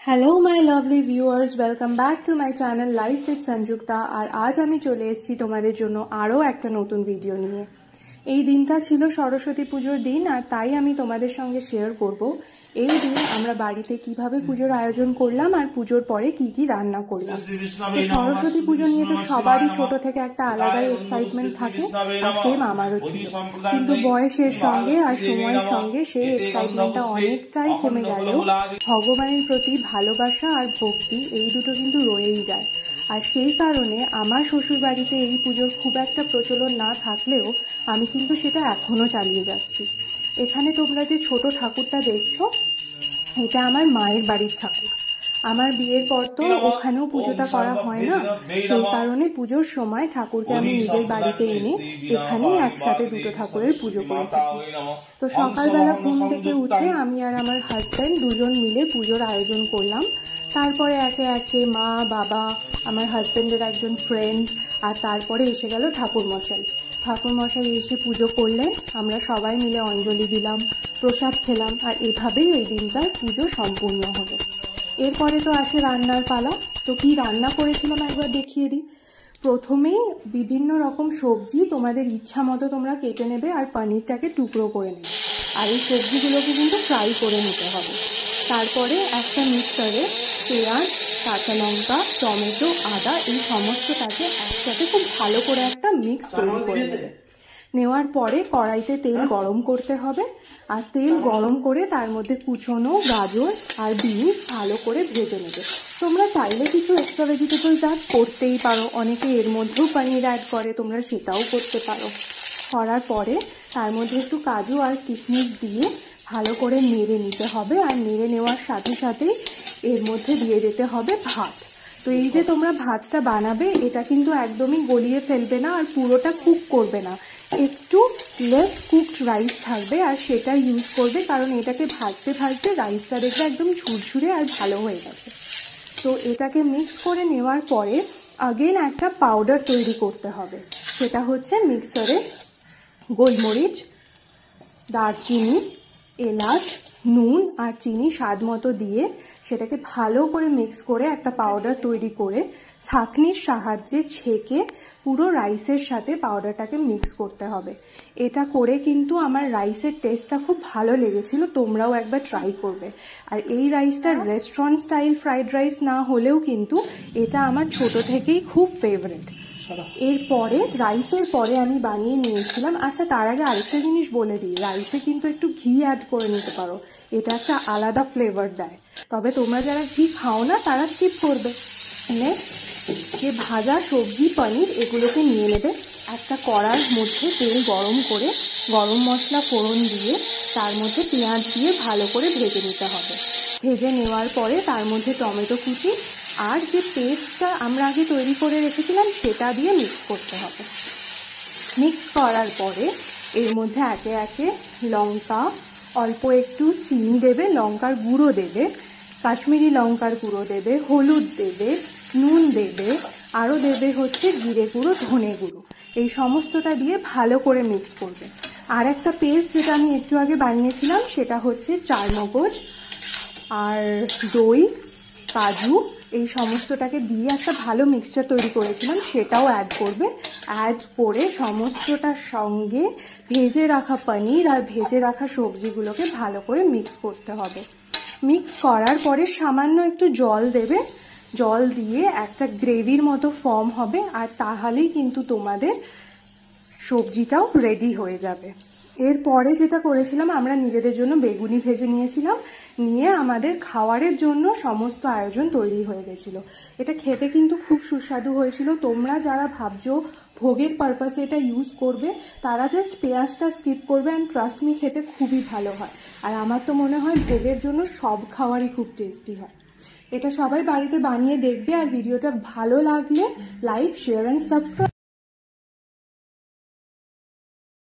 Hello my lovely viewers, welcome back to my channel life with Sanjukta. আর আজ আমি চলে এসেছি তোমাদের জন্য আরও একটা নতুন ভিডিও নিয়ে। এই দিনটা ছিল সরস্বতী পুজোর দিন, আর তাই আমি তোমাদের সঙ্গে শেয়ার করব এই দিন আমরা বাড়িতে কিভাবে পুজোর আয়োজন করলাম আর পুজোর পরে কি কি রান্না করলাম। তো সরস্বতী পুজো নিয়ে তো সবারই ছোট থেকে একটা আলাদাই এক্সাইটমেন্ট থাকে, আর সেম আমারও ছিল। কিন্তু বয়সের সঙ্গে আর সময়ের সঙ্গে সেই এক্সাইটমেন্টটা অনেকটাই কমে গেলেও ভগবানের প্রতি ভালোবাসা আর ভক্তি এই দুটো কিন্তু রয়েই যায়। আর সেই কারণে আমার শ্বশুরবাড়িতে এই পুজোর খুব একটা প্রচলন না থাকলেও আমি কিন্তু সেটা এখনও চালিয়ে যাচ্ছি। এখানে তোমরা যে ছোট ঠাকুরটা দেখছো, এটা আমার মায়ের বাড়ির ঠাকুর। আমার বিয়ের পর তো ওখানেও পুজোটা করা হয় না, সেই কারণে পুজোর সময় ঠাকুরকে আমি নিজের বাড়িতে এনে এখানেই একসাথে দুটো ঠাকুরের পুজো করে থাকি। তো সকালবেলা ঘুম থেকে উঠে আমি আর আমার হাজব্যান্ড দুজন মিলে পুজোর আয়োজন করলাম। তারপরে একে একে মা, বাবা, আমার হাজব্যান্ডের একজন ফ্রেন্ড, আর তারপরে এসে গেল ঠাকুরমশাই এসে পুজো করলেন। আমরা সবাই মিলে অঞ্জলি দিলাম, প্রসাদ খেলাম, আর এভাবেই ওই দিনটার পুজো সম্পূর্ণ হলো। এরপরে তো আসে রান্নার পালা। তো কি রান্না করেছিলাম একবার দেখিয়ে দিই। প্রথমেই বিভিন্ন রকম সবজি তোমাদের ইচ্ছা মতো তোমরা কেটে নেবে, আর পনিরটাকে টুকরো করে নেবে, আর এই সবজিগুলোকে কিন্তু ফ্রাই করে নিতে হবে। তারপরে একটা মিক্সারে পেঁয়াজ, কাঁচা লঙ্কা, টমেটো, আদা এই সমস্তটাকে একসাথে খুব ভালো করে একটা মিক্স তৈরি করে নেবে। নেওয়ার পরে কড়াইতে তেল গরম করতে হবে, আর তেল গরম করে তার মধ্যে কুচনো গাজর আর বিনস ভালো করে ভেজে নেবে। তোমরা চাইলে কিছু এক্সট্রা ভেজিটেবলস অ্যাড করতেই পারো, অনেকে এর মধ্যেও পনির অ্যাড করে, তোমরা সেটাও করতে পারো। করার পরে তার মধ্যে একটু কাজু আর কিশমিশ দিয়ে ভালো করে নেড়ে নিতে হবে, আর নেড়ে নেওয়ার সাথে সাথেই এর মধ্যে দিয়ে দিতে হবে ভাত। তো এই যে তোমরা ভাতটা বানাবে, এটা কিন্তু একদমই গলিয়ে ফেলবে না আর পুরোটা কুক করবে না, একটু লেস কুকড রাইস থাকবে, আর সেটা ইউজ করবে, কারণ এটাকে ভাজতে ভাজতে রাইসটা দেখবে একদম ঝুরঝুরে আর ভালো হয়ে গেছে। তো এটাকে মিক্স করে নেওয়ার পরে আগেন একটা পাউডার তৈরি করতে হবে। সেটা হচ্ছে মিক্সারে গোলমরিচ, দারচিনি, এলাচ, নুন আর চিনি স্বাদ মতো দিয়ে সেটাকে ভালো করে মিক্স করে একটা পাউডার তৈরি করে ছাঁকনির সাহায্যে ছেঁকে পুরো রাইসের সাথে পাউডারটাকে মিক্স করতে হবে। এটা করে কিন্তু আমার রাইসের টেস্টটা খুব ভালো লেগেছিল, তোমরাও একবার ট্রাই করবে। আর এই রাইসটা রেস্টুরেন্ট স্টাইল ফ্রাইড রাইস না হলেও কিন্তু এটা আমার ছোট থেকেই খুব ফেভারিট। এরপরে রাইসের পরে আমি বানিয়ে নিয়েছিলাম। আচ্ছা, তার আগে আরেকটা জিনিস বলে দিই, রাইসে কিন্তু একটু ঘি অ্যাড করে নিতে পারো, এটা একটা আলাদা ফ্লেভার দেয়। তবে তোমরা যারা ঘি খাও না তারা স্কিপ করবে। নেক্সট যে ভাজা সবজি, পনির এগুলোকে নিয়ে নেবে। একটা কড়ার মধ্যে তেল গরম করে গরম মশলা ফোড়ন দিয়ে তার মধ্যে পেঁয়াজ দিয়ে ভালো করে ভেজে নিতে হবে। ভেজে নেওয়ার পরে তার মধ্যে টমেটো কুচি আর যে পেস্টটা আমরা আগে তৈরি করে রেখেছিলাম সেটা দিয়ে মিক্স করতে হবে। মিক্স করার পরে এর মধ্যে একে একে লঙ্কা, অল্প একটু চিনি দেবে, লঙ্কার গুঁড়ো দেবে, কাশ্মীরি লঙ্কার গুঁড়ো দেবে, হলুদ দেবে, নুন দেবে, আরও দেবে হচ্ছে জিরে গুঁড়ো, ধনে গুঁড়ো। এই সমস্তটা দিয়ে ভালো করে মিক্স করবে। আর একটা পেস্ট যেটা আমি একটু আগে বানিয়েছিলাম সেটা হচ্ছে চারমগজ আর দই, কাজু, এই সমস্তটাকে দিয়ে একটা ভালো মিক্সচার তৈরি করেছিলাম, সেটাও অ্যাড করবে। অ্যাড করে সমস্তটার সঙ্গে ভেজে রাখা পনির আর ভেজে রাখা সবজিগুলোকে ভালো করে মিক্স করতে হবে। মিক্স করার পরে সামান্য একটু জল দেবে, জল দিয়ে একটা গ্রেভির মতো ফর্ম হবে, আর তাহলেই কিন্তু তোমাদের সবজিটাও রেডি হয়ে যাবে। এরপরে যেটা করেছিলাম, আমরা নিজেদের জন্য বেগুনি ভেজে নিয়েছিলাম, নিয়ে আমাদের খাওয়ারের জন্য সমস্ত আয়োজন তৈরি হয়ে গেছিল। এটা খেতে কিন্তু খুব সুস্বাদু হয়েছিল। তোমরা যারা ভাবছো ভোগের পারপাসে এটা ইউজ করবে তারা জাস্ট পেঁয়াজটা স্কিপ করবে, অ্যান্ড ট্রাস্ট মি খেতে খুবই ভালো হয়। আর আমার তো মনে হয় ভোগের জন্য সব খাওয়ারই খুব টেস্টি হয়। এটা সবাই বাড়িতে বানিয়ে দেখবে, আর ভিডিওটা ভালো লাগলে লাইক, শেয়ার অ্যান্ড সাবস্ক্রাইব।